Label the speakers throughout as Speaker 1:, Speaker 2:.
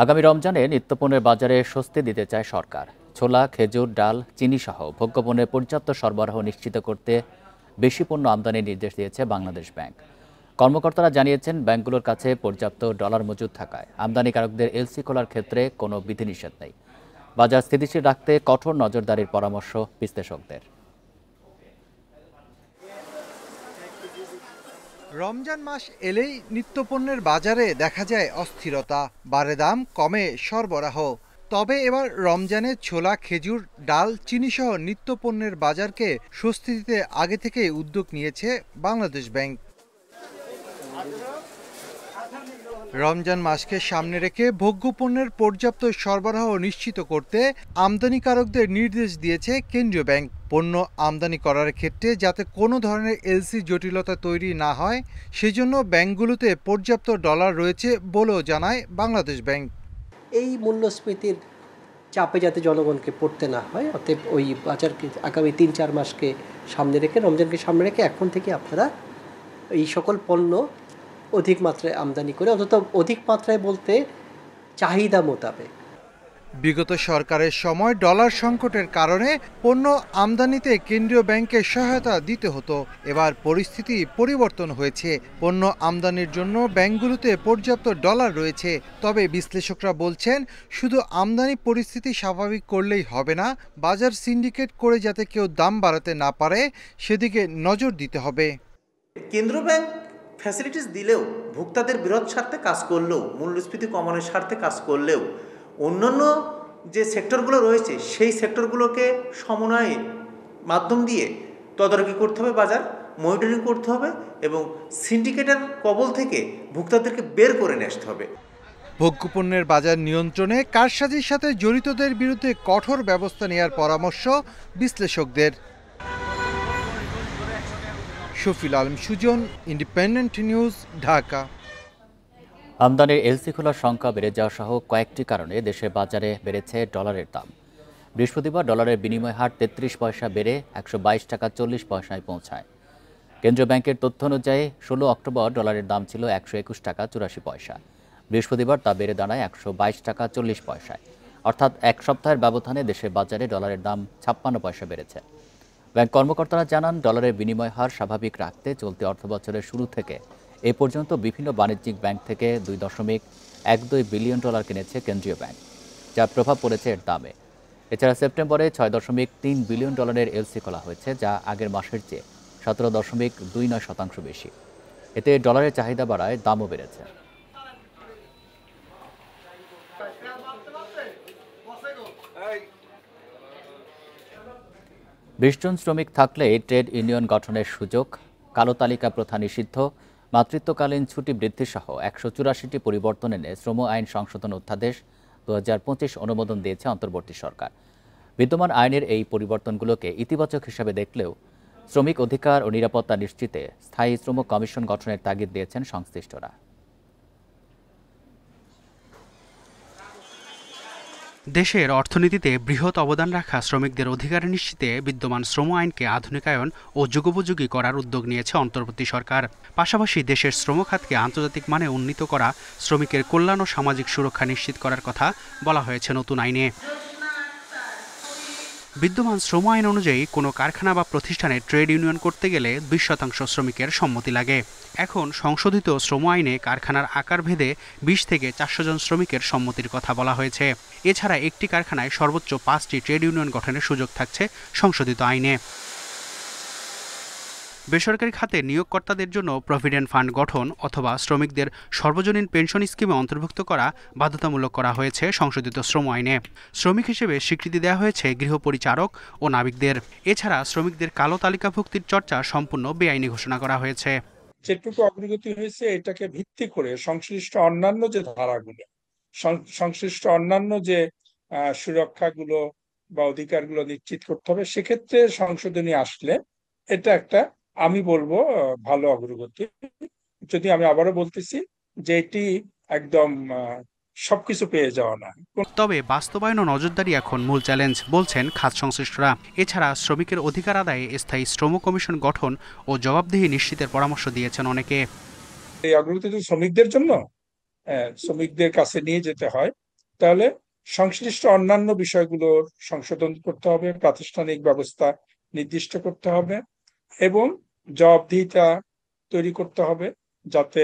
Speaker 1: আগামী রমজানে নিত্যপণ্যের বাজারে স্বস্তি দিতে চায় সরকার। ছোলা, খেজুর, ডাল, চিনিসহ ভোগ্যপণ্যের পর্যাপ্ত সরবরাহ নিশ্চিত করতে বেশি পণ্য আমদানির নির্দেশ দিয়েছে বাংলাদেশ ব্যাংক। কর্মকর্তারা জানিয়েছেন, ব্যাংকগুলোর কাছে পর্যাপ্ত ডলার মজুদ থাকায় আমদানিকারকদের এলসি খোলার ক্ষেত্রে কোনো বিধিনিষেধ নেই। বাজার স্থিতিশীল রাখতে কঠোর নজরদারির পরামর্শ বিশ্লেষকদের।
Speaker 2: রমজান মাস এলেই নিত্যপণ্যের বাজারে দেখা যায় অস্থিরতা, বাড়ে দাম, কমে সরবরাহ। তবে এবার রমজানে ছোলা, খেজুর, ডাল, চিনিসহ নিত্যপণ্যের বাজারকে স্বস্তি দিতে আগে থেকেই উদ্যোগ নিয়েছে বাংলাদেশ ব্যাংক। রমজান মাসকে সামনে রেখে ভোগ্যপণ্যের পর্যাপ্ত সরবরাহ নিশ্চিত করতে আমদানিকারকদের নির্দেশ দিয়েছে কেন্দ্রীয় ব্যাংক। পণ্য আমদানি করার ক্ষেত্রে যাতে কোনো ধরনের এলসি জটিলতা তৈরি না হয়, সেজন্য ব্যাংকগুলোতে পর্যাপ্ত ডলার রয়েছে বলেও জানায় বাংলাদেশ ব্যাংক।
Speaker 3: এই মূল্যস্ফীতির চাপে যাতে জনগণকে পড়তে না হয়, অতএব ওই বাজারকে আগামী ৩-৪ মাসকে সামনে রেখে, রমজানকে সামনে রেখে এখন থেকে আপনারা এই সকল পণ্য অধিক মাত্রায় আমদানি করে, অন্তত অধিক মাত্রায় বলতে চাহিদা মোতাবেক।
Speaker 2: বিগত সরকারের সময় ডলার সংকটের কারণে পণ্য আমদানিতে কেন্দ্রীয় ব্যাংকের সহায়তা দিতে হতো। এবার পরিস্থিতি পরিবর্তন হয়েছে। পণ্য আমদানির জন্য ব্যাংকগুলোতে পর্যাপ্ত ডলার রয়েছে। তবে বিশ্লেষকরা বলছেন, শুধু আমদানি পরিস্থিতি স্বাভাবিক করলেই হবে না, বাজার সিন্ডিকেট করে যাতে কেউ দাম বাড়াতে না পারে সেদিকে নজর দিতে হবে।
Speaker 4: কেন্দ্র ব্যাংক ফ্যাসিলিটিস দিলেও, ভোক্তাদের বৃহৎ স্বার্থে কাজ করলেও, মূল্যস্ফীতি কমানোর স্বার্থে কাজ করলেও অন্যান্য যে সেক্টরগুলো রয়েছে সেই সেক্টরগুলোকে সমন্বয়ে মাধ্যম দিয়ে তদারকি করতে হবে, বাজার মনিটরিং করতে হবে এবং সিন্ডিকেটের কবল থেকে ভোক্তাদেরকে বের করে নিয়ে আসতে হবে।
Speaker 2: ভোগ্যপণ্যের বাজার নিয়ন্ত্রণে কারসাজির সাথে জড়িতদের বিরুদ্ধে কঠোর ব্যবস্থা নেওয়ার পরামর্শ বিশ্লেষকদের। Shafil Alam Sujan, independent news, Dhaka.
Speaker 1: আমদানির এলসি খোলার সংখ্যা বেড়ে যাওয়া সহ কয়েকটি কারণে দেশের বাজারে বেড়েছে ডলারের দাম। বৃহস্পতিবার ডলারের বিনিময় হার ৩৩ পয়সা বেড়ে ১২২ টাকা ৪০ পয়সায় পৌঁছায়। কেন্দ্রীয় ব্যাংকের তথ্য অনুযায়ী ১৬ অক্টোবর ডলারের দাম ছিল ১২১ টাকা ৮৪ পয়সা। বৃহস্পতিবার তা বেড়ে দাঁড়ায় ১২২ টাকা ৪০ পয়সায়। অর্থাৎ এক সপ্তাহের ব্যবধানে দেশের বাজারে ডলারের দাম ৫৬ পয়সা বেড়েছে। ব্যাংক কর্মকর্তারা জানান, ডলারের বিনিময় হার স্বাভাবিক রাখতে চলতি অর্থবছরের শুরু থেকে এ পর্যন্ত বিভিন্ন বাণিজ্যিক ব্যাংক থেকে ২.১২ বিলিয়ন ডলার কিনেছে কেন্দ্রীয় ব্যাংক, যার প্রভাব পড়েছে এর দামে। এছাড়া সেপ্টেম্বরে ৬.৩ বিলিয়ন ডলারের এলসি খোলা হয়েছে, যা আগের মাসের চেয়ে ১৭.২৯% বেশি। এতে ডলারের চাহিদা বাড়ায় দামও বেড়েছে। ২০ জন শ্রমিক থাকলে ট্রেড ইউনিয়ন গঠনের সুযোগ, কালো তালিকা প্রথা নিষিদ্ধ, মাতৃত্বকালীন ছুটি বৃদ্ধি সহ ১৮৪টি পরিবর্তন এনে শ্রম আইন সংশোধন অধ্যাদেশ ২০২৫ অনুমোদন দিয়েছে অন্তর্বর্তী সরকার। বিদ্যমান আইনের এই পরিবর্তনগুলোকে ইতিবাচক হিসাবে দেখলেও শ্রমিক অধিকার ও নিরাপত্তা নিশ্চিতে স্থায়ী শ্রম কমিশন গঠনের তাগিদ দিয়েছেন সংশ্লিষ্টরা।
Speaker 5: দেশের অর্থনীতিতে বৃহৎ অবদান রাখা শ্রমিকদের অধিকার নিশ্চিতে বিদ্যমান শ্রম আইনকে আধুনিকায়ন ও যুগোপযোগী করার উদ্যোগ নিয়েছে অন্তর্বর্তী সরকার। পাশাপাশি দেশের শ্রম খাতকে আন্তর্জাতিক মানে উন্নীত করা, শ্রমিকের কল্যাণ ও সামাজিক সুরক্ষা নিশ্চিত করার কথা বলা হয়েছে নতুন আইনে। বিদ্যমান শ্রম আইন অনুযায়ী কোনো কারখানা বা প্রতিষ্ঠানে ট্রেড ইউনিয়ন করতে গেলে ২০% শ্রমিকের সম্মতি লাগে। এখন সংশোধিত শ্রম আইনে কারখানার আকার ভেদে ২০ থেকে ৪০০ জন শ্রমিকের সম্মতির কথা বলা হয়েছে। এছাড়া একটি কারখানায় সর্বোচ্চ ৫টি ট্রেড ইউনিয়ন গঠনের সুযোগ থাকছে সংশোধিত আইনে। বেসরকারি খাতে নিয়োগকর্তাদের জন্য প্রভিডেন্ট ফান্ড গঠন অথবা শ্রমিকদের সর্বজনীন পেনশন স্কিমে অন্তর্ভুক্ত করা বাধ্যতামূলক করা হয়েছে সংশোধিত শ্রম আইনে। শ্রমিক হিসেবে স্বীকৃতি দেওয়া হয়েছে গৃহপরিচারক ও নাবিকদের। এছাড়া শ্রমিকদের কালো তালিকাভুক্তির চর্চা সম্পূর্ণ বেআইনি ঘোষণা করা হয়েছে।
Speaker 6: যেটুকু অগ্রগতি হয়েছে এটাকে ভিত্তি করে সংশ্লিষ্ট অন্যান্য যে ধারাগুলো, সংশ্লিষ্ট অন্যান্য যে সুরক্ষাগুলো বা অধিকারগুলো নিশ্চিত করতে হবে, সেক্ষেত্রে সংশোধনী আসলে এটা একটা, আমি বলবো, ভালো অগ্রগতি। যদি আমি আবারও বলতেছি যে এটি একদম সবকিছু পেয়ে যাওয়া না।
Speaker 5: তবে বাস্তবায়ন ও নজরদারি এখন মূল চ্যালেঞ্জ বলছেন খাত সংশ্লিষ্টরা। এছাড়া শ্রমিকের অধিকার আদায়ে স্থায়ী শ্রম কমিশন গঠন ও জবাবদিহি নিশ্চিতের পরামর্শ দিয়েছেন অনেকে।
Speaker 6: এই অগ্রগতি তো শ্রমিকদের জন্য, শ্রমিকদের কাছে নিয়ে যেতে হয়, তাহলে সংশ্লিষ্ট অন্যান্য বিষয়গুলোর সংশোধন করতে হবে, প্রাতিষ্ঠানিক ব্যবস্থা নির্দিষ্ট করতে হবে এবং জবাবদিহিতা তৈরি করতে হবে, যাতে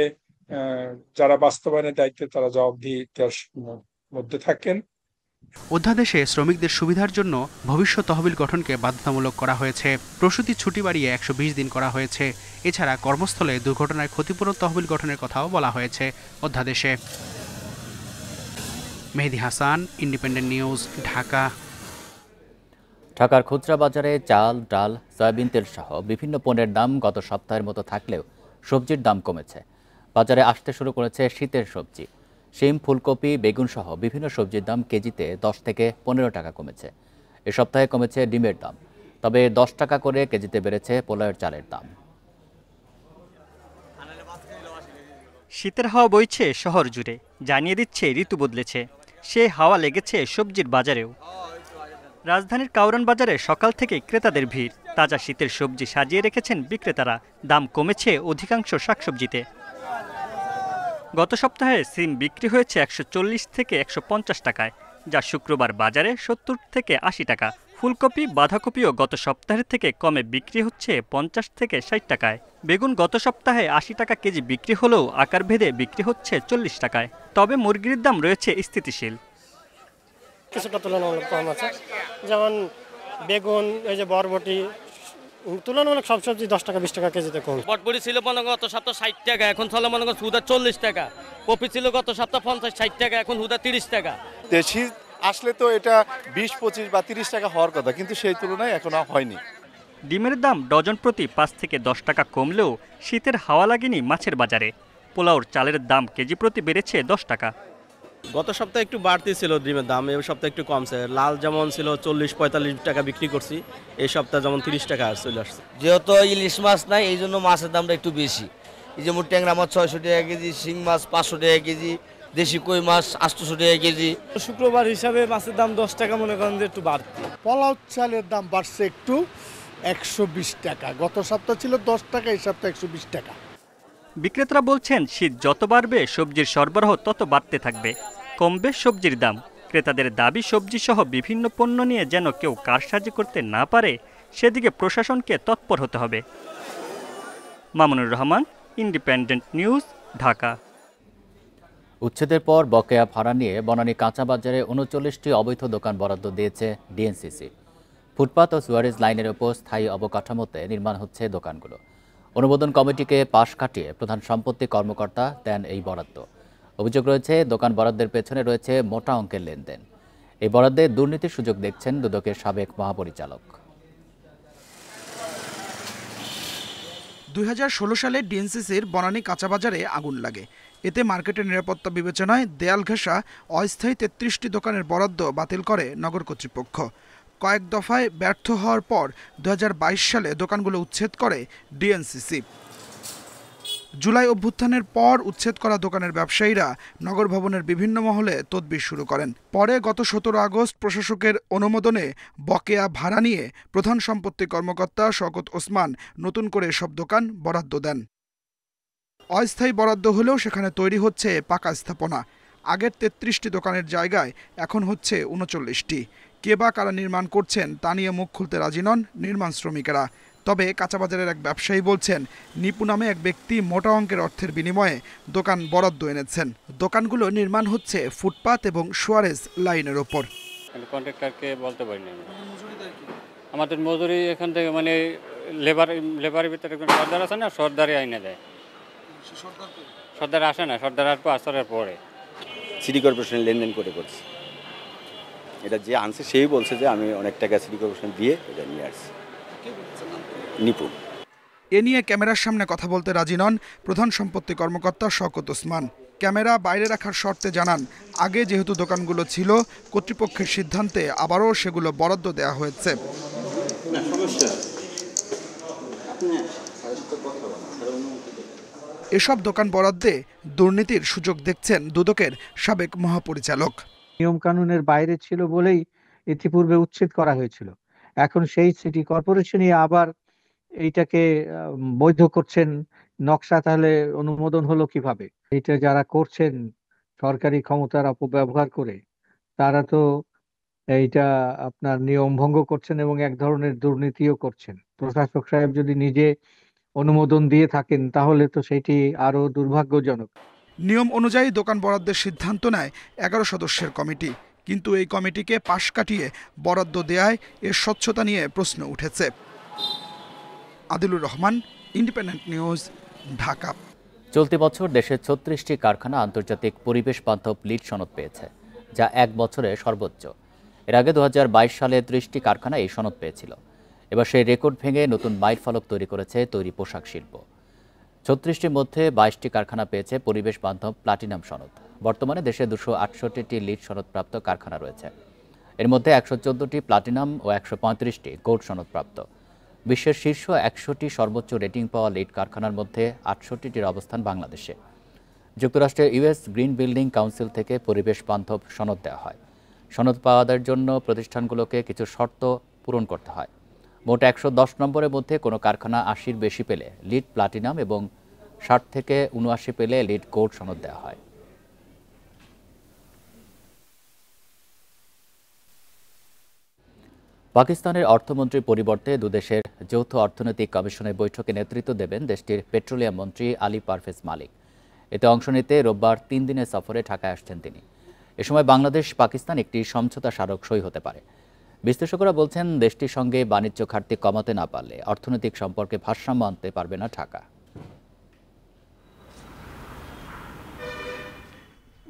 Speaker 6: যারা বাস্তবায়নের দায়িত্বে তারা জবাবদিহিতার মধ্যে থাকেন।
Speaker 5: অধ্যাদেশে শ্রমিকদের সুবিধার জন্য ভবিষ্যৎ তহবিল গঠনকে বাধ্যতামূলক করা হয়েছে। প্রসূতি ছুটি বাড়িয়ে 120 দিন করা হয়েছে। এছাড়া কর্মস্থলে দুর্ঘটনায় ক্ষতিপূরণ তহবিল গঠনের কথাও বলা হয়েছে অধ্যাদেশে। মেহেদী হাসান, ইন্ডিপেন্ডেন্ট নিউজ, ঢাকা।
Speaker 1: ঢাকার খুচরা বাজারে চাল, ডাল, সয়াবিন তেল সহ বিভিন্ন পণ্যের দাম গত সপ্তাহের মতো থাকলেও সবজির দাম কমেছে। বাজারে আসতে শুরু করেছে শীতের সবজি। শিম, ফুলকপি, বেগুন সহ বিভিন্ন সবজির দাম কেজিতে 10 থেকে 15 টাকা কমেছে। এ সপ্তাহে কমেছে ডিমের দাম, তবে 10 টাকা করে কেজিতে বেড়েছে পোলাওয়ের চালের দাম।
Speaker 7: শীতের হাওয়া বইছে শহর জুড়ে, জানিয়ে দিচ্ছে ঋতু বদলেছে। সে হাওয়া লেগেছে সবজির বাজারেও। রাজধানীর কাউরান বাজারে সকাল থেকে ক্রেতাদের ভিড়। তাজা শীতের সবজি সাজিয়ে রেখেছেন বিক্রেতারা। দাম কমেছে অধিকাংশ শাকসবজিতে। গত সপ্তাহে সিম বিক্রি হয়েছে 140 থেকে 150 টাকায়, যা শুক্রবার বাজারে 70 থেকে 80 টাকা। ফুলকপি, বাঁধাকপিও গত সপ্তাহের থেকে কমে বিক্রি হচ্ছে 50 থেকে 60 টাকায়। বেগুন গত সপ্তাহে 80 টাকা কেজি বিক্রি হলেও আকারভেদে বিক্রি হচ্ছে 40 টাকায়। তবে মুরগির দাম রয়েছে স্থিতিশীল।
Speaker 8: কিছুটা তুলনামূলক কম আছে, যেমন বেগুন, এই যে বরবটি, তুলনামূলক সব সবজি 10 টাকা 20 টাকা কেজিতে কম।
Speaker 9: বটবড়ি ছিল মনে গত সপ্তাহ 60 টাকা, এখন চলে মনে করেন হুদা 40 টাকা। কপি ছিল গত সপ্তাহ 50-60 টাকা, এখন হুদা 30 টাকা।
Speaker 10: দেশি আসলে তো এটা 20-25 বা 30 টাকা হওয়ার কথা, কিন্তু সেই তুলনায় এখনো হয়নি।
Speaker 7: ডিমের দাম ডজন প্রতি 5 থেকে 10 টাকা কমলেও শীতের হাওয়া লাগেনি মাছের বাজারে। পোলাওর চালের দাম কেজি প্রতি বেড়েছে 10 টাকা।
Speaker 9: গত সপ্তাহে একটু বাড়তি ছিল ডিমের দাম, এই সপ্তাহে একটু কমছে। লাল যেমন ছিল 40-45 টাকা বিক্রি করছি, এই সপ্তাহে যেমন 30 টাকা চলে আসছে।
Speaker 11: যেহেতু ইলিশ মাছ নাই, এই জন্য মাছের দামটা একটু বেশি। এই যেমন ট্যাংরা মাছ 600 টাকা কেজি, শিং মাছ 500 টাকা কেজি, দেশি কই মাছ 800 টাকা কেজি।
Speaker 8: শুক্রবার হিসাবে মাছের দাম 10 টাকা মনে করেন যে একটু বাড়তি।
Speaker 12: পোলাও চালের দাম বাড়ছে একটু 120 টাকা। গত সপ্তাহ ছিল 10 টাকা, এই সপ্তাহে 120 টাকা।
Speaker 7: বিক্রেতারা বলছেন শীত যত বাড়বে সবজির সরবরাহ তত বাড়তে থাকবে, কমবে সবজির দাম। ক্রেতাদের দাবি সবজি সহ বিভিন্ন পণ্য নিয়ে যেন কেউ কারসাজি করতে না পারে, সেদিকে প্রশাসনকে তৎপর হতে হবে। Mamunur Rahman, independent news, Dhaka.
Speaker 1: উচ্ছেদের পর বকেয়া ভাড়া নিয়ে বনানী কাঁচা বাজারে 39টি অবৈধ দোকান বরাদ্দ দিয়েছে ডিএনসিসি। ফুটপাত ও সুয়ারেজ লাইনের ওপর স্থায়ী অবকাঠামোতে নির্মাণ হচ্ছে দোকানগুলো। অনুমোদন কমিটিকে পাশ কাটিয়ে প্রধান সম্পত্তি কর্মকর্তা দেন এই বরাদ্দ। অভিযোগ রয়েছে দোকান বরাদ্দের পেছনে রয়েছে মোটা অঙ্কের লেনদেন। এই বরাদ্দে দুর্নীতির সুযোগ দেখছেন দুদকের সাবেক মহাপরিচালক।
Speaker 13: 2016 সালে ডিএনসিসির বনানী কাঁচা বাজারে আগুন লাগে। এতে মার্কেটের নিরাপত্তা বিবেচনায় দেয়াল ঘেঁষা অস্থায়ী 33টি দোকানের বরাদ্দ বাতিল করে নগর কর্তৃপক্ষ। কয়েক দফায় ব্যর্থ হওয়ার পর 2022 সালে দোকানগুলো উচ্ছেদ করে ডিএনসিসি। জুলাই অভ্যুত্থানের পর উচ্ছেদ করা দোকানের ব্যবসায়ীরা নগর ভবনের বিভিন্ন মহলে তদবির শুরু করেন। পরে গত 17 আগস্ট প্রশাসকের অনুমোদনে বকেয়া ভাড়া নিয়ে প্রধান সম্পত্তি কর্মকর্তা শওকত ওসমান নতুন করে সব দোকান বরাদ্দ দেন। অস্থায়ী বরাদ্দ হলেও সেখানে তৈরি হচ্ছে পাকা স্থাপনা। আগের 33টি দোকানের জায়গায় এখন হচ্ছে 39টি। কে বা কারা নির্মাণ করছেন তা নিয়ে মুখ খুলতে রাজি নন নির্মাণ শ্রমিকেরা। তবে কাঁচাবাজারের এক ব্যবসায়ী বলছেন, নিপু নামে এক ব্যক্তি মোটা অঙ্কের অর্থের বিনিময়ে দোকান বরাদ্দ এনেছেন। দোকানগুলো নির্মাণ হচ্ছে ফুটপাত এবং সুয়ারেজ লাইনের ওপর।
Speaker 14: কন্ট্রাক্টরকে বলতে পারি না, আমাদের মজুরি এখান থেকে মানে লেবারের ভিতরে সর্দার আছে না, সর্দারে আইনে দেয়। সর্দার আসে না, সর্দার আসবে আসরের পরে।
Speaker 15: সিটি কর্পোরেশন লেনদেন করে করছি। এটা যে আনছে সেই বলছে যে আমি অনেক টাকা সিটি কর্পোরেশন দিয়ে এটা নিয়ে আসছি। নিপুণ
Speaker 13: এ নিয়ে ক্যামেরার সামনে কথা বলতে রাজি নন প্রধান সম্পত্তি কর্মকর্তা শওকত ওসমান। ক্যামেরা বাইরে রাখার শর্তে জানান, আগে যেহেতু দোকানগুলো ছিল, কর্তৃপক্ষের সিদ্ধান্তে আবারও সেগুলো বরাদ্দ দেওয়া হয়েছে। এসব দোকান বরাদ্দে দুর্নীতির সুযোগ দেখছেন দুদকের সাবেক মহাপরিচালক।
Speaker 16: নিয়মকানুনের বাইরে ছিল বলেই ইতিপূর্বে উচ্ছেদ করা হয়েছিল। এখন সেই সিটি কর্পোরেশনই আবার এইটাকে বৈধ করছেন। নকশা তাহলে অনুমোদন হলো কিভাবে? এটা যারা করছেন সরকারি ক্ষমতার অপব্যবহার করে, তারা তো এইটা আপনার নিয়ম ভঙ্গ করছেন এবং এক ধরনের দুর্নীতিও করছেন। প্রশাসক সাহেব যদি নিজে অনুমোদন দিয়ে থাকেন তাহলে তো সেটি আরো দুর্ভাগ্যজনক।
Speaker 13: নিয়ম অনুযায়ী দোকান বরাদ্দের সিদ্ধান্ত নেয় 11 সদস্যের কমিটি, কিন্তু এই কমিটিকে পাশ কাটিয়ে বরাদ্দ দেয়ায় এর স্বচ্ছতা নিয়ে প্রশ্ন উঠেছে। Adilur Rahman, independent news, Dhaka.
Speaker 1: চলতি বছর দেশের 36টি কারখানা আন্তর্জাতিক পরিবেশ বান্ধব লিড সনদ পেয়েছে, যা এক বছরে সর্বোচ্চ। এর আগে 2022 সালে 30টি কারখানা এই সনদ পেয়েছিল। এবার সেই রেকর্ড ভেঙে নতুন মাইলফলক তৈরি করেছে তৈরি পোশাক শিল্প। 36টির মধ্যে 22টি কারখানা পেয়েছে পরিবেশ বান্ধব প্লাটিনাম সনদ। বর্তমানে দেশে 268টি লিড সনদপ্রাপ্ত কারখানা রয়েছে। এর মধ্যে 114টি প্লাটিনাম ও 135টি গোল্ড সনদপ্রাপ্ত। বিশ্বের শীর্ষ 100টি সর্বোচ্চ রেটিং পাওয়া লিড কারখানার মধ্যে 68টির অবস্থান বাংলাদেশে। যুক্তরাষ্ট্রের ইউএস গ্রিন বিল্ডিং কাউন্সিল থেকে পরিবেশ বান্ধব সনদ দেওয়া হয়। সনদ পাওয়ার জন্য প্রতিষ্ঠানগুলোকে কিছু শর্ত পূরণ করতে হয়। মোট 110 নম্বরের মধ্যে কোনো কারখানা 80-র বেশি পেলে লিড প্লাটিনাম এবং 60 থেকে 79 পেলে লিড গোল্ড সনদ দেওয়া হয়। পাকিস্তানের অর্থমন্ত্রীর পরিবর্তে দুদেশের যৌথ অর্থনৈতিক কমিশনের বৈঠকে নেতৃত্ব দেবেন দেশটির পেট্রোলিয়াম মন্ত্রী আলী পারভেজ মালিক। এতে অংশ নিতে রোববার 3 দিনের সফরে ঢাকায় আসছেন তিনি। এ সময় বাংলাদেশ পাকিস্তান একটি সমঝোতা স্মারক সই হতে পারে। বিশ্লেষকরা বলছেন, দেশটির সঙ্গে বাণিজ্য ঘাটতি কমাতে না পারলে অর্থনৈতিক সম্পর্কে ভারসাম্য আনতে পারবে না ঢাকা।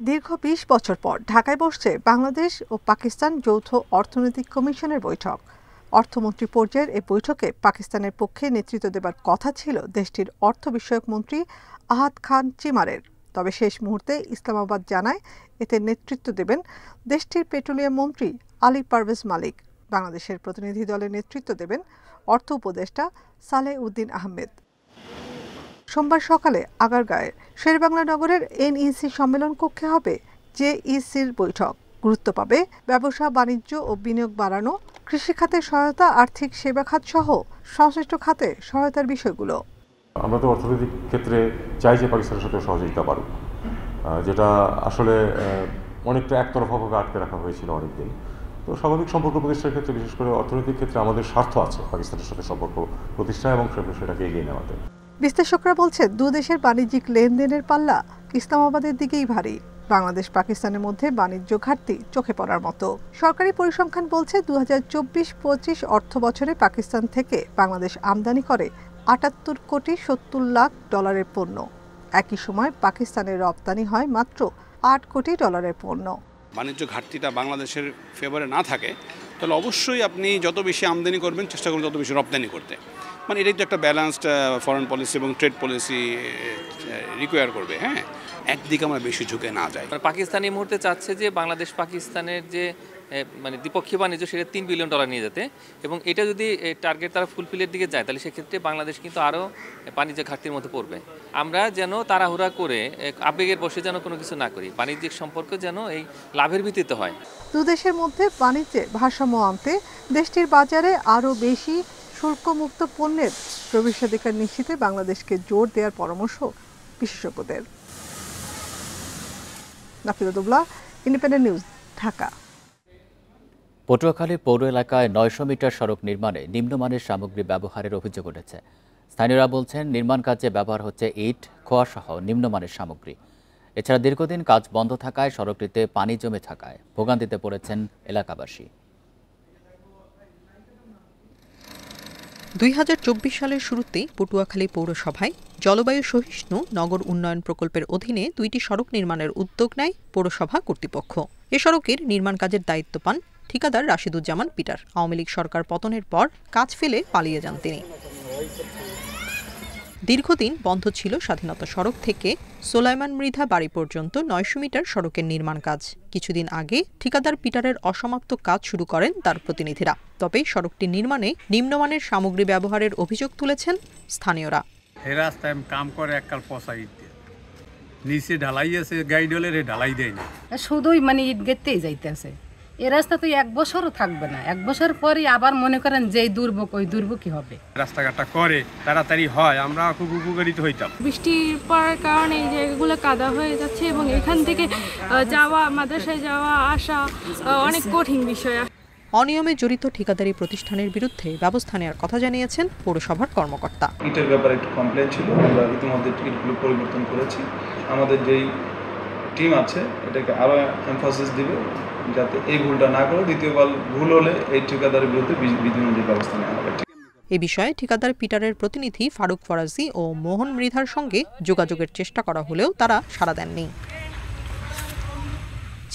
Speaker 17: দীর্ঘ 20 বছর পর ঢাকায় বসছে বাংলাদেশ ও পাকিস্তান যৌথ অর্থনৈতিক কমিশনের বৈঠক। অর্থমন্ত্রী পর্যায়ের এই বৈঠকে পাকিস্তানের পক্ষে নেতৃত্ব দেবার কথা ছিল দেশটির অর্থ বিষয়ক মন্ত্রী আহাদ খান চিমারের। তবে শেষ মুহূর্তে ইসলামাবাদ জানায় এতে নেতৃত্ব দেবেন দেশটির পেট্রোলিয়াম মন্ত্রী আলী পারভেজ মালিক। বাংলাদেশের প্রতিনিধি দলে নেতৃত্ব দেবেন অর্থ উপদেষ্টা সালেহ উদ্দিন আহমেদ। সোমবার সকালে আগারগাঁয়ের শেরেবাংলা নগরের এনইসি সম্মেলন কক্ষে হবে জেইসির বৈঠক। গুরুত্ব পাবে ব্যবসা বাণিজ্য ও বিনিয়োগ বাড়ানো, কৃষি খাতে সহায়তা, আর্থিক সেবা খাত সহ সংশ্লিষ্ট খাতে সহায়তার বিষয়গুলো।
Speaker 18: আমরা তো অর্থনৈতিক ক্ষেত্রে চাই যে পাকিস্তানের সাথে সহযোগিতা বাড়ুক, যেটা আসলে অনেকটা একতরফাভাবে আটকে রাখা হয়েছিল অনেকদিন। তো স্বাভাবিক সম্পর্ক প্রতিষ্ঠার ক্ষেত্রে, বিশেষ করে অর্থনৈতিক ক্ষেত্রে আমাদের স্বার্থ আছে পাকিস্তানের সাথে সম্পর্ক প্রতিষ্ঠা এবং সেটাকে এগিয়ে নেওয়াতে।
Speaker 17: বিশ্লেষকরা বলছেন, দু দেশের বাণিজ্যিক লেনদেনের পাল্লা ইসলামাবাদের দিকেই ভারী। বাংলাদেশ পাকিস্তানের মধ্যে বাণিজ্য ঘাটতি চোখে পড়ার মতো। সরকারি পরিসংখ্যান বলছে 2024-25 অর্থ বছরে পাকিস্তান থেকে বাংলাদেশ আমদানি করে 78 কোটি 70 লাখ ডলারের পণ্য। একই সময় পাকিস্তানের রপ্তানি হয় মাত্র 8 কোটি ডলারের পণ্য।
Speaker 19: বাণিজ্য ঘাটতিটা বাংলাদেশের ফেভারে না থাকে তাহলে অবশ্যই আপনি যত বেশি আমদানি করবেন চেষ্টা করবেন তত বেশি রপ্তানি করতে। মানে এটাই তো একটা ব্যালেন্সড ফরেন পলিসি এবং ট্রেড পলিসি রিকোয়ার করবে। হ্যাঁ, একদিকে আমরা বেশি ঝুঁকে না যাই।
Speaker 20: পাকিস্তান এই মুহূর্তে চাচ্ছে যে বাংলাদেশ পাকিস্তানের যে মানে দ্বিপক্ষীয় বাণিজ্য সেটা $3 বিলিয়ন নিয়ে যেতে, এবং এটা যদি টার্গেট তারা ফুলফিলের দিকে যায় তাহলে সেক্ষেত্রে বাংলাদেশ কিন্তু আরও বাণিজ্য ঘাটতির মধ্যে পড়বে। আমরা যেন তাড়াহুড়া করে আবেগের বসে যেন কোনো কিছু না করি, বাণিজ্যিক সম্পর্ক যেন এই লাভের ভিত্তিতে হয়।
Speaker 17: দু দেশের মধ্যে বাণিজ্যে ভারসাম্য আনতে দেশটির বাজারে আরও বেশি শুল্কমুক্ত পণ্যের প্রবেশাধিকার নিশ্চিতে বাংলাদেশকে জোর দেওয়ার পরামর্শ বিশেষজ্ঞদের। নাফিদা দুবলা, ইন্ডিপেন্ডেন্ট নিউজ, ঢাকা।
Speaker 1: পটুয়াখালী পৌর এলাকায় 900 মিটার সড়ক নির্মাণে নিম্নমানের সামগ্রী ব্যবহারের অভিযোগ উঠেছে। স্থানীয়রা বলছেন, নির্মাণ কাজে ব্যবহার হচ্ছে ইট, খোয়া সহ নিম্নমানের সামগ্রী। এছাড়া দীর্ঘদিন কাজ বন্ধ থাকায় সড়কটিতে পানি জমে থাকায় ভোগান্তিতে পড়েছেন এলাকাবাসী।
Speaker 21: 2024 সালের শুরুতে পটুয়াখালী পৌরসভায় জলবায়ু সহিষ্ণু নগর উন্নয়ন প্রকল্পের অধীনে 2টি সড়ক নির্মাণের উদ্যোগ নেয় পৌরসভা কর্তৃপক্ষ। এ সড়কের নির্মাণ কাজের দায়িত্ব পান ঠিকাদার রাশিদুজ্জামান পিটার। আওয়ামী লীগ সরকার পতনের পর কাজ ফেলে পালিয়ে যান তিনি। দীর্ঘদিন বন্ধ ছিল স্বাধীনতা সড়ক থেকে সোলাইমান মৃধা বাড়ি পর্যন্ত 900 মিটার সড়কের নির্মাণ কাজ। কিছুদিন আগে ঠিকাদার পিটারের অসমাপ্ত কাজ শুরু করেন তার প্রতিনিধিরা। তবে সড়কটি নির্মাণে নিম্নমানের সামগ্রী ব্যবহারের অভিযোগ তুলেছেন স্থানীয়রা।
Speaker 22: এই রাস্তায় কাম করে এককাল পচা ইট নিচে ঢালাই আছে, গাইডলের ঢালাই দেয় না,
Speaker 23: শুধুই মানে ইট গেতেই যাইতেছে।
Speaker 3: এই রাস্তা তো 1 বছরও থাকবে না, 1 বছর পরই আবার মনে করেন যে দুর্ভোগ ওই দুর্ভোগই হবে।
Speaker 4: রাস্তাঘাটটা করে তাড়াতাড়ি হয় আমরা খুব উপকারিত হইতাম।
Speaker 23: বৃষ্টির পড়ার কারণে এই জায়গাগুলো কাদা হয়ে যাচ্ছে এবং এখান থেকে যাওয়া, মাদ্রাসায় যাওয়া আসা অনেক কঠিন বিষয়।
Speaker 21: অনিয়মে জড়িত ঠিকাদারি প্রতিষ্ঠানের বিরুদ্ধে ব্যবস্থা নেওয়ার কথা জানিয়েছেন পৌরসভার কর্মকর্তা।
Speaker 24: ইটের ব্যাপারে একটু কমপ্লেন ছিল, আমরা ইতিমধ্যে ইটগুলো পরিবর্তন করেছি। আমাদের যেই টিম আছে এটাকে আরও এমফাসিস দিবে যাতে এই ভুলটা না করে দ্বিতীয়বার ভুল হলে এই ঠিকাদারের বিরুদ্ধে বিধিবদ্ধ ব্যবস্থা নেওয়া হবে।
Speaker 21: এ বিষয়ে ঠিকাদার পিটারের প্রতিনিধি ফারুক ফরাজি ও মোহন মৃধার সঙ্গে যোগাযোগের চেষ্টা করা হলেও তারা সাড়া দেননি।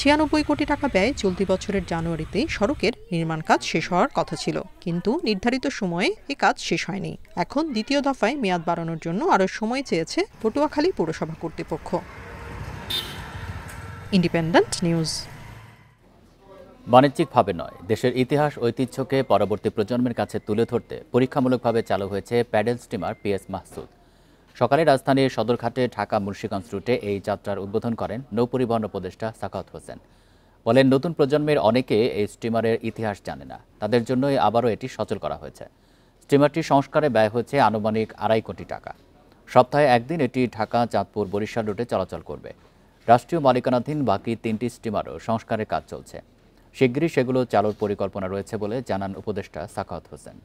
Speaker 21: 96 কোটি টাকা ব্যয়ে চলতি বছরের জানুয়ারিতে সড়কের নির্মাণ কাজ শেষ হওয়ার কথা ছিল, কিন্তু নির্ধারিত সময়ে এ কাজ শেষ হয়নি। এখন দ্বিতীয় দফায় মেয়াদ বাড়ানোর জন্য আরও সময় চেয়েছে পটুয়াখালী পৌরসভা কর্তৃপক্ষ। Independent news.
Speaker 1: বাণিজ্যিকভাবে নয়, দেশের ইতিহাস ঐতিহ্যকে পরবর্তী প্রজন্মের কাছে তুলে ধরতে পরীক্ষামূলকভাবে চালু হয়েছে প্যাডেল স্টিমার PS মাহসুদ। সকালে রাজধানীর সদরঘাটে ঢাকা মুন্সিগঞ্জ রুটে এই যাত্রার উদ্বোধন করেন নৌপরিবহন উপদেষ্টা সাখাওয়াত হোসেন। বলেন, নতুন প্রজন্মের অনেকে এই স্টিমারের ইতিহাস জানে না, তাদের জন্যই আবারও এটি সচল করা হয়েছে। স্টিমারটি সংস্কারে ব্যয় হয়েছে আনুমানিক 2.5 কোটি টাকা। সপ্তাহে একদিন এটি ঢাকা, চাঁদপুর, বরিশাল রুটে চলাচল করবে। রাষ্ট্রীয় মালিকানাধীন বাকি 3টি স্টিমারও সংস্কারের কাজ চলছে। শিগগিরই সেগুলো চালুর পরিকল্পনা রয়েছে বলে জানান উপদেষ্টা সাখাওয়াত হোসেন।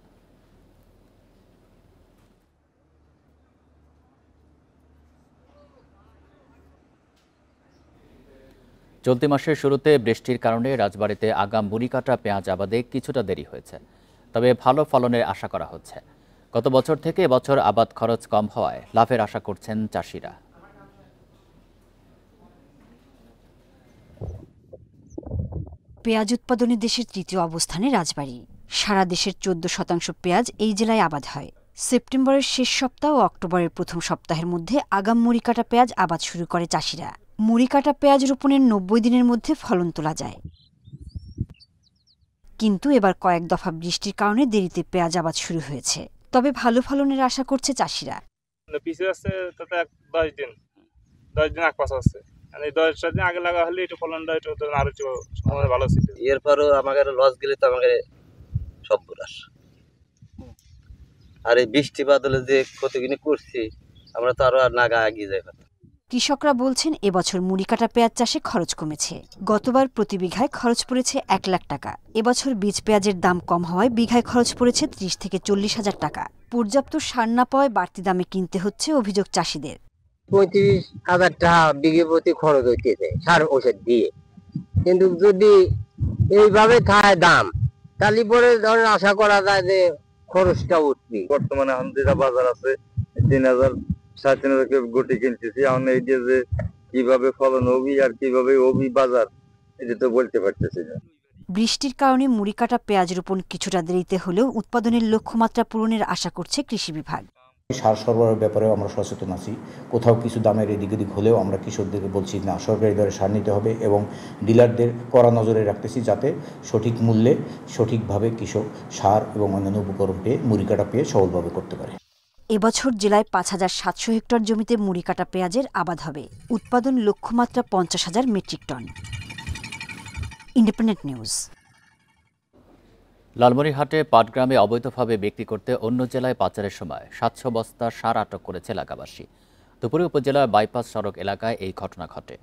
Speaker 1: চলতি মাসের শুরুতে বৃষ্টির কারণে রাজবাড়ীতে আগাম মুড়িকাটা পেঁয়াজ আবাদে কিছুটা দেরি হয়েছে, তবে ভালো ফলনের আশা করা হচ্ছে। গত বছর থেকে এবছর আবাদ খরচ কম হওয়ায় লাভের আশা করছেন চাষিরা।
Speaker 25: পেঁয়াজ উৎপাদনে দেশের 3য় অবস্থানে রাজবাড়ী। সারা দেশের 14% পেঁয়াজ এই জেলায় আবাদ হয়। সেপ্টেম্বরের শেষ সপ্তাহ ও অক্টোবরের প্রথম সপ্তাহের মধ্যে আগাম মুড়িকাটা পেঁয়াজ আবাদ শুরু করে চাষিরা। মুড়িকাটা পেঁয়াজ রোপণের 90 দিনের মধ্যে ফলন তোলা যায়, কিন্তু এবার কয়েক দফা বৃষ্টির কারণে দেরিতে পেঁয়াজ আবাদ শুরু হয়েছে। তবে ভালো ফলনের আশা করছে চাষিরা।
Speaker 26: পিছিয়ে আছে তাতে 10 দিন আগ পাশ আছে, এই 10 দিন আগে লাগা হলে একটু ফলনটা একটু আরো সময় ভালো ছিল।
Speaker 11: এরপরও আমাদের লস গেলে তো আমাদের সব বুড়াস। আর এই বৃষ্টি বাদলে যে কতদিনে করছি আমরা তো আরো নাগা এগিয়ে যাই।
Speaker 25: কৃষকরা বলছেন এবছর মুড়িকাটা পেঁয়াজ চাষে খরচ কমেছে। গতবার প্রতি বিঘায় খরচ পড়েছে 1 লাখ টাকা। এবছর বীজ পেঁয়াজের দাম কম হওয়ায় বিঘায় খরচ পড়েছে 30 থেকে 40 হাজার টাকা। পর্যাপ্ত সার না পাওয়ায় বাড়তি দামে কিনতে হচ্ছে অভিযোগ চাষিদের।
Speaker 27: 35,000 টাকা বিঘে প্রতি খরচ হইতেছে সার ওষুধ দিয়ে, কিন্তু যদি এইভাবে থাকে দাম তাহলে পরে ধরেন আশা করা যায় যে খরচটা উঠবে।
Speaker 28: বর্তমানে যেটা বাজার আছে 3,000 3,500 গুটি কিনতেছি। এখন এই যে কিভাবে ফলন হবি আর কিভাবে হবি বাজার, এটা তো বলতে পারতেছি না।
Speaker 25: বৃষ্টির কারণে মুড়িকাটা পেঁয়াজ রোপণ কিছুটা দেরিতে হলেও উৎপাদনের লক্ষ্যমাত্রা পূরণের আশা করছে কৃষি বিভাগ।
Speaker 29: সার সরবরাহের ব্যাপারেও আমরা সচেতন আছি। কোথাও কিছু দামের এদিক ওদিক হলেও আমরা কৃষকদেরকে বলছি না, সরকারি দরে সার নিতে হবে এবং ডিলারদের কড়া নজরে রাখতেছি যাতে সঠিক মূল্যে সঠিকভাবে কৃষক সার এবং অন্যান্য উপকরণ পেয়ে মুড়িকাটা পেয়ে সফলভাবে করতে পারে।
Speaker 25: এবছর জেলায় 5,700 হেক্টর জমিতে মুড়িকাটা পেঁয়াজের আবাদ হবে। উৎপাদন লক্ষ্যমাত্রা 50,000 মেট্রিক টন। Independent news.
Speaker 1: লালমনিরহাটে পাটগ্রামে অবৈধভাবে বিক্রি করতে অন্য জেলায় পাচারের সময় 700 বস্তা সার আটক করেছে এলাকাবাসী। দুপুরে উপজেলার বাইপাস সড়ক এলাকায় এই ঘটনা ঘটে।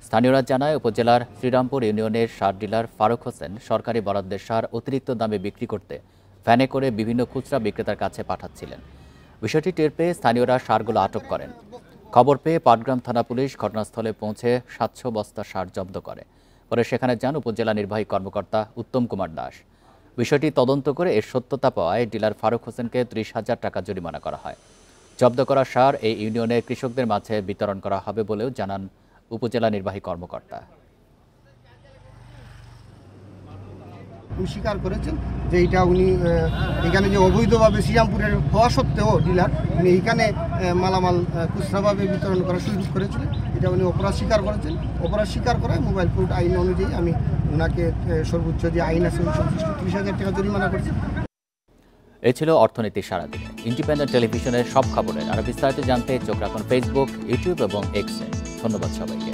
Speaker 1: স্থানীয়রা জানায়, উপজেলার শ্রীরামপুর ইউনিয়নের সার ডিলার ফারুক হোসেন সরকারি বরাদ্দের সার অতিরিক্ত দামে বিক্রি করতে ভ্যানে করে বিভিন্ন খুচরা বিক্রেতার কাছে পাঠাচ্ছিলেন। বিষয়টি টের পেয়ে স্থানীয়রা সারগুলো আটক করেন। খবর পেয়ে পাটগ্রাম থানা পুলিশ ঘটনাস্থলে পৌঁছে 700 বস্তা সার জব্দ করে। পরে সেখানে যান উপজেলা নির্বাহী কর্মকর্তা উত্তম কুমার দাস। বিষয়টি তদন্ত করে এর সত্যতা পাওয়ায় ডিলার ফারুক হোসেনকে 30,000 টাকা জরিমানা করা হয়। জব্দ করা সার এই ইউনিয়নের কৃষকদের মাঝে বিতরণ করা হবে বলেও জানান উপজেলা নির্বাহী কর্মকর্তা।
Speaker 30: স্বীকার করেছেন যে এটা উনি এখানে যে অবৈধভাবে শ্রীরামপুরের হওয়া সত্ত্বেও ডিলার উনি এইখানে মালামাল খুচরাভাবে বিতরণ করার সুযোগ করেছিলেন। এটা উনি অপরাধ স্বীকার করেছেন। অপরাধ স্বীকার করায় মোবাইল কোর্ট আইন অনুযায়ী আমি ওনাকে সর্বোচ্চ যে আইন আছে 30,000 টাকা জরিমানা করেছি।
Speaker 1: এ ছিল অর্থনীতি সারাদিনে। ইন্ডিপেন্ডেন্ট টেলিভিশনের সব খবরের আরো বিস্তারিত জানতে চোখ রাখুন ফেসবুক, ইউটিউব এবং এক্সে। ধন্যবাদ সবাইকে।